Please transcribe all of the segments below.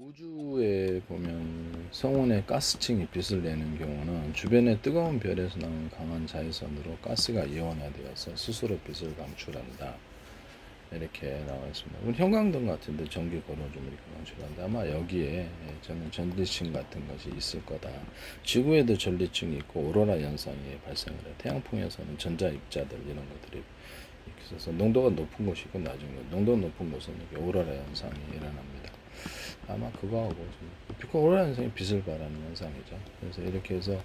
우주에 보면 성운의 가스층이 빛을 내는 경우는 주변의 뜨거운 별에서 나오는 강한 자외선으로 가스가 이온화되어서 스스로 빛을 방출한다. 이렇게 나와 있습니다. 우리 형광등 같은데 전기 걸어주면 이렇게 방출한다. 아마 여기에 저는 전리층 같은 것이 있을 거다. 지구에도 전리층이 있고 오로라 현상이 발생을 해요. 태양풍에서는 전자 입자들 이런 것들이 이렇게 있어서 농도가 높은 곳이 있고 낮은 곳. 농도 높은 곳은 이렇게 오로라 현상이 일어납니다. 아마 그거하고 오로라 현상이 빛을 발하는 현상이죠. 그래서 이렇게 해서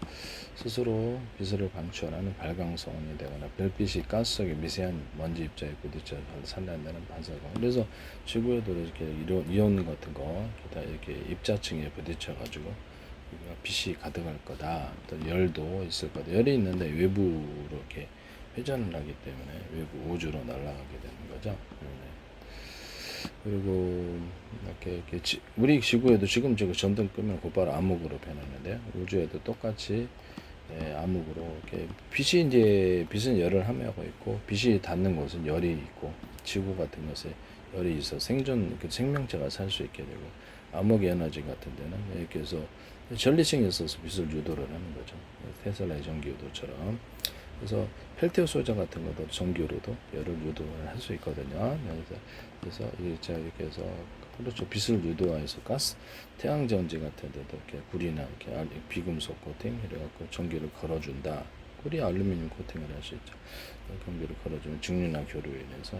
스스로 빛을 방출하는 발광성이 되거나 별빛이 가스 속에 미세한 먼지 입자에 부딪혀 산란되는 반사광. 그래서 지구에도 이렇게 이온 같은 거 다 이렇게 입자층에 부딪혀 가지고 빛이 가득할 거다. 또 열도 있을 거다. 열이 있는데 외부로 이렇게 회전을 하기 때문에 외부 우주로 날아가게 되는 거죠. 네. 그리고 이렇게 우리 지구에도 지금 전등 끄면 곧바로 암흑으로 변하는데 우주에도 똑같이 암흑으로 이렇게 빛은 열을 함유하고 있고 빛이 닿는 곳은 열이 있고 지구 같은 것에 열이 있어 생명체가 살 수 있게 되고 암흑 에너지 같은 데는 이렇게 해서 전리층에 있어서 빛을 유도를 하는 거죠. 테슬라의 전기 유도처럼. 그래서 펠티어 소자 같은 것도 전기로도 열을 유도를 할 수 있거든요. 그래서 이렇게 해서 그렇죠. 빛을 유도해서 태양전지 같은 데도 이렇게 구리나 이렇게 비금속 코팅 이래갖고 전기를 걸어준다. 구리 알루미늄 코팅을 할 수 있죠. 전기를 걸어주면 중류나 교류에 인해서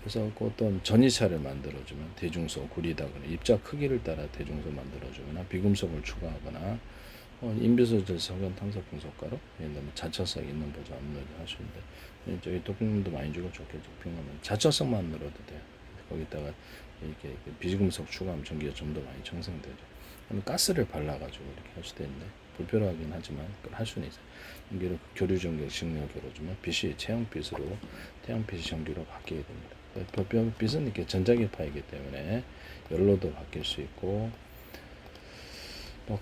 그래서 그 어떤 전이차를 만들어주면 대중소 구리다거나 입자 크기를 따라 대중소 만들어주거나 비금속을 추가하거나 인비소질 석연 탄소 분석가로 자처성 있는 보조 압력을 할 수 있는데 저기 도핑도 많이 주고 좋게 도핑하면 자처성만으로도 돼요. 거기다가 이렇게 비금속 추가하면 전기가 좀 더 많이 청생되죠. 그럼 가스를 발라가지고 이렇게 할 수도 있는데 불편하긴 하지만 그걸 할 수는 있어요. 전기를 교류 전기 직렬 겨뤄주면 빛이 태양빛으로 태양빛이 전기로 바뀌게 됩니다. 빛은 이렇게 전자기파이기 때문에 열로도 바뀔 수 있고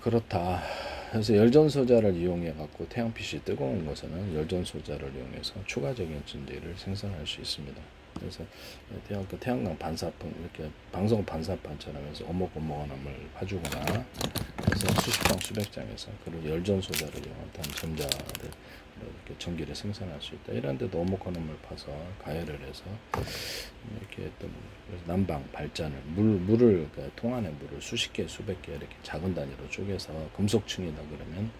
그렇다. 그래서 열전소자를 이용해 갖고 태양빛이 뜨거운 곳에는 열전소자를 이용해서 추가적인 전기를 생산할 수 있습니다. 그래서 태양광 반사판 이렇게 방송 반사판처럼 해서 오목오목한 함을 파주거나 그래서 수십 장 수백 장에서 그런 열전소자를 이용한 전자를 이렇게 전기를 생산할 수 있다. 이런 데도 오목한 함을 파서 가열을 해서 이렇게 또 난방 발전을 물을 그러니까 통 안에 물을 수십 개 수백 개 이렇게 작은 단위로 쪼개서 금속층이다 그러면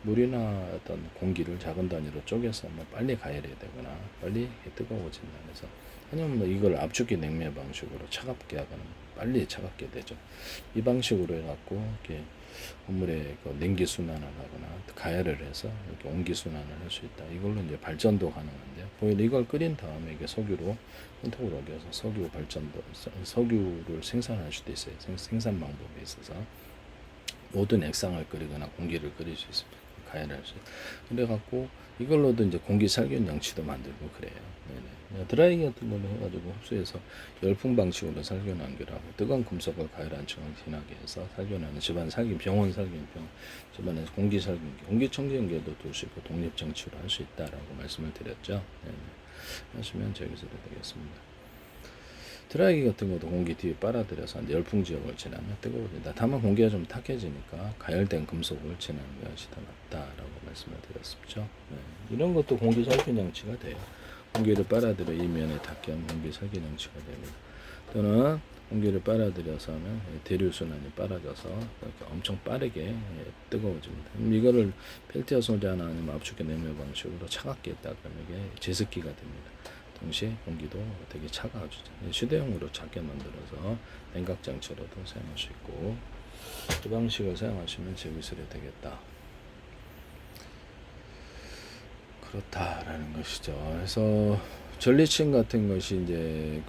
물이나 어떤 공기를 작은 단위로 쪼개서 빨리 가열해야 되거나 빨리 뜨거워진다. 그래서 아니면 이걸 압축기 냉매 방식으로 차갑게 하거나 빨리 차갑게 되죠. 이 방식으로 해갖고 이렇게 건물에 냉기 순환을 하거나 가열을 해서 이렇게 온기 순환을 할 수 있다. 이걸로 이제 발전도 가능한데 보이는 이걸 끓인 다음에 이게 석유로 혼통으로 옮겨서 석유를 생산할 수도 있어요. 생산 방법에 있어서 모든 액상을 끓이거나 공기를 끓일 수 있습니다. 가열할 수. 그래갖고 이걸로도 이제 공기 살균 장치도 만들고 그래요. 네네. 드라이기 같은 걸로 해가지고 흡수해서 열풍 방식으로 살균 환기를 하고 뜨거운 금속을 가열한 층을 진하게 해서 살균하는 집안 살균 병원 살균병 집안에서 공기 살균기 공기청정기에도 둘 수 있고 독립 장치로 할 수 있다라고 말씀을 드렸죠. 네네. 하시면 저기서도 되겠습니다. 드라이기 같은 것도 공기 뒤에 빨아들여서 열풍 지역을 지나면 뜨거워진다. 다만 공기가 좀 탁해지니까 가열된 금속을 지나는 것이 더 낫다라고 말씀을 드렸었죠. 네. 이런 것도 공기 살균 장치가 돼요. 공기를 빨아들여 이면에 닿게 하면 공기 살균 장치가 됩니다. 또는 공기를 빨아들여서 하면 대류순환이 빨아져서 이렇게 엄청 빠르게 뜨거워집니다. 이거를 펠티어 소자나 아니면 압축기 냉매 방식으로 차갑게 했다 그러면 이게 제습기가 됩니다. 동시에 공기도 되게 차가워지죠. 휴대용으로 작게 만들어서 냉각장치로도 사용할 수 있고 이 방식을 사용하시면 제기술이 되겠다. 그렇다라는 것이죠. 그래서 전리층 같은 것이 이제